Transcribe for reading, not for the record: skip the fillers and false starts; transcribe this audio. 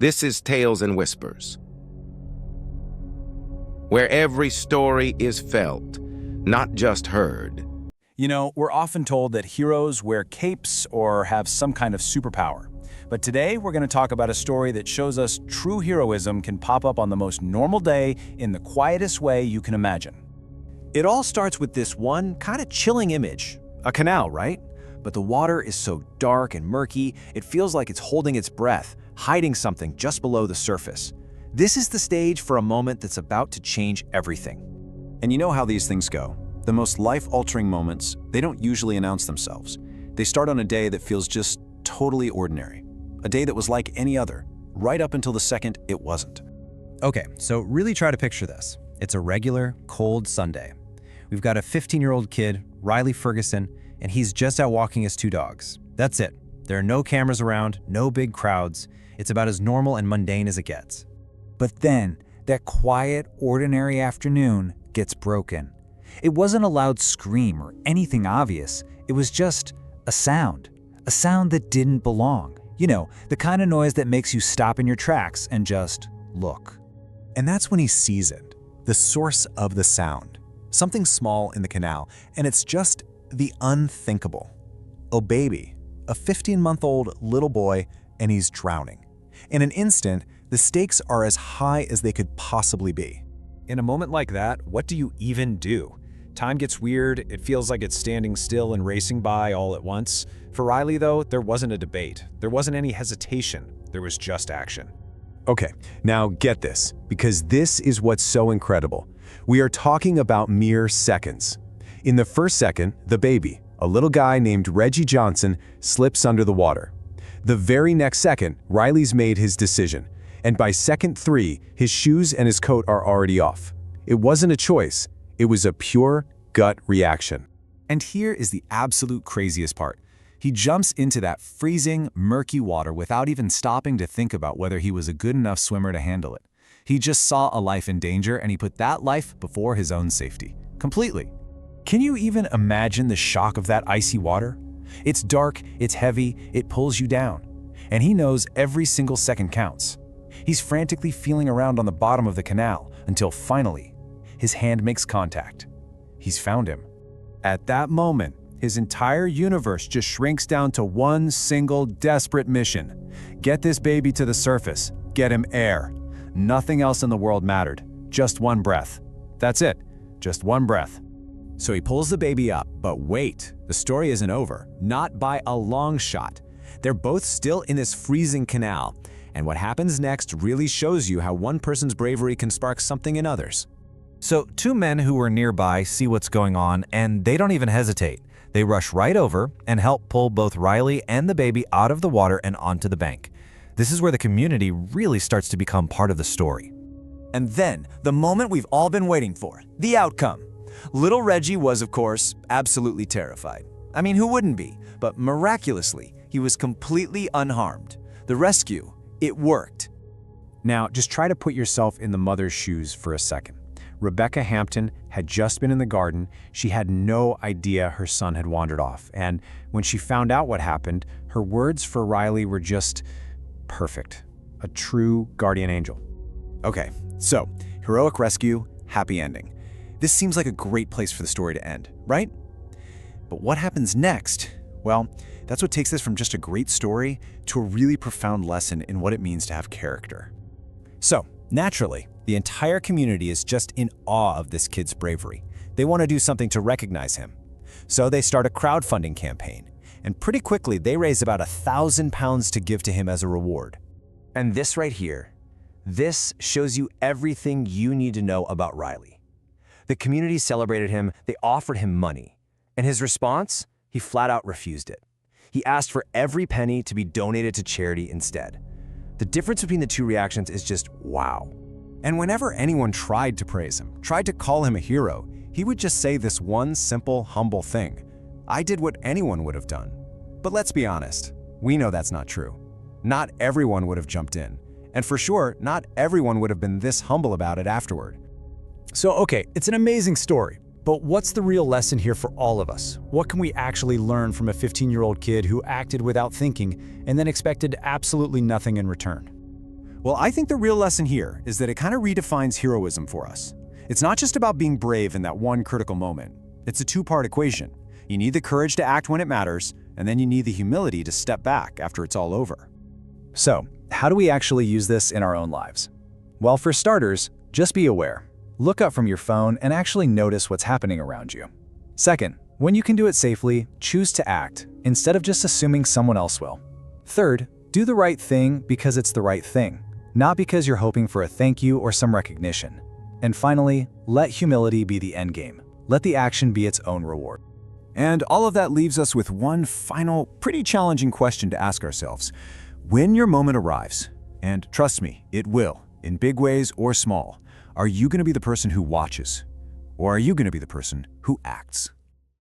This is Tales and Whispers, where every story is felt, not just heard. You know, we're often told that heroes wear capes or have some kind of superpower. But today, we're going to talk about a story that shows us true heroism can pop up on the most normal day in the quietest way you can imagine. It all starts with this one kind of chilling image. A canal, right? But the water is so dark and murky, it feels like it's holding its breath, hiding something just below the surface. This is the stage for a moment that's about to change everything. And you know how these things go. The most life-altering moments, they don't usually announce themselves. They start on a day that feels just totally ordinary. A day that was like any other, right up until the second it wasn't. Okay, so really try to picture this. It's a regular, cold Sunday. We've got a 15-year-old kid, Riley Ferguson, and he's just out walking his 2 dogs. That's it. There are no cameras around, no big crowds. It's about as normal and mundane as it gets. But then, that quiet, ordinary afternoon gets broken. It wasn't a loud scream or anything obvious. It was just a sound that didn't belong. You know, the kind of noise that makes you stop in your tracks and just look. And that's when he sees it, the source of the sound. Something small in the canal, and it's just the unthinkable. A baby, a 15-month-old little boy, and he's drowning. In an instant, the stakes are as high as they could possibly be. In a moment like that, what do you even do? Time gets weird, it feels like it's standing still and racing by all at once. For Riley, though, there wasn't a debate. There wasn't any hesitation. There was just action. Okay, now get this, because this is what's so incredible. We are talking about mere seconds. In the first second, the baby, a little guy named Reggie Johnson, slips under the water. The very next second, Riley's made his decision. And by second 3, his shoes and his coat are already off. It wasn't a choice. It was a pure gut reaction. And here is the absolute craziest part. He jumps into that freezing, murky water without even stopping to think about whether he was a good enough swimmer to handle it. He just saw a life in danger and he put that life before his own safety. Completely. Can you even imagine the shock of that icy water? It's dark, it's heavy, it pulls you down. And he knows every single second counts. He's frantically feeling around on the bottom of the canal until finally, his hand makes contact. He's found him. At that moment, his entire universe just shrinks down to one single desperate mission. Get this baby to the surface. Get him air. Nothing else in the world mattered. Just one breath. That's it. Just one breath. So he pulls the baby up, but wait, the story isn't over. Not by a long shot. They're both still in this freezing canal, and what happens next really shows you how one person's bravery can spark something in others. So 2 men who were nearby see what's going on, and they don't even hesitate. They rush right over and help pull both Riley and the baby out of the water and onto the bank. This is where the community really starts to become part of the story. And then, the moment we've all been waiting for, the outcome. Little Reggie was, of course, absolutely terrified. I mean, who wouldn't be? But miraculously, he was completely unharmed. The rescue, it worked. Now, just try to put yourself in the mother's shoes for a second. Rebecca Hampton had just been in the garden. She had no idea her son had wandered off. And when she found out what happened, her words for Riley were just perfect. A true guardian angel. Okay, so, heroic rescue, happy ending. This seems like a great place for the story to end, right? But what happens next? Well, that's what takes this from just a great story to a really profound lesson in what it means to have character. So, naturally, the entire community is just in awe of this kid's bravery. They want to do something to recognize him. So they start a crowdfunding campaign, and pretty quickly they raise about £1,000 to give to him as a reward. And this right here, this shows you everything you need to know about Riley. The community celebrated him, they offered him money. And his response? He flat out refused it. He asked for every penny to be donated to charity instead. The difference between the two reactions is just wow. And whenever anyone tried to praise him, tried to call him a hero, he would just say this one simple, humble thing. I did what anyone would have done. But let's be honest, we know that's not true. Not everyone would have jumped in. And for sure, not everyone would have been this humble about it afterward. So, okay, it's an amazing story, but what's the real lesson here for all of us? What can we actually learn from a 15-year-old kid who acted without thinking and then expected absolutely nothing in return? Well, I think the real lesson here is that it kind of redefines heroism for us. It's not just about being brave in that one critical moment. It's a two-part equation. You need the courage to act when it matters, and then you need the humility to step back after it's all over. So, how do we actually use this in our own lives? Well, for starters, just be aware. Look up from your phone and actually notice what's happening around you. Second, when you can do it safely, choose to act, instead of just assuming someone else will. Third, do the right thing because it's the right thing, not because you're hoping for a thank you or some recognition. And finally, let humility be the end game. Let the action be its own reward. And all of that leaves us with one final, pretty challenging question to ask ourselves. When your moment arrives, and trust me, it will, in big ways or small, are you going to be the person who watches? Or are you going to be the person who acts?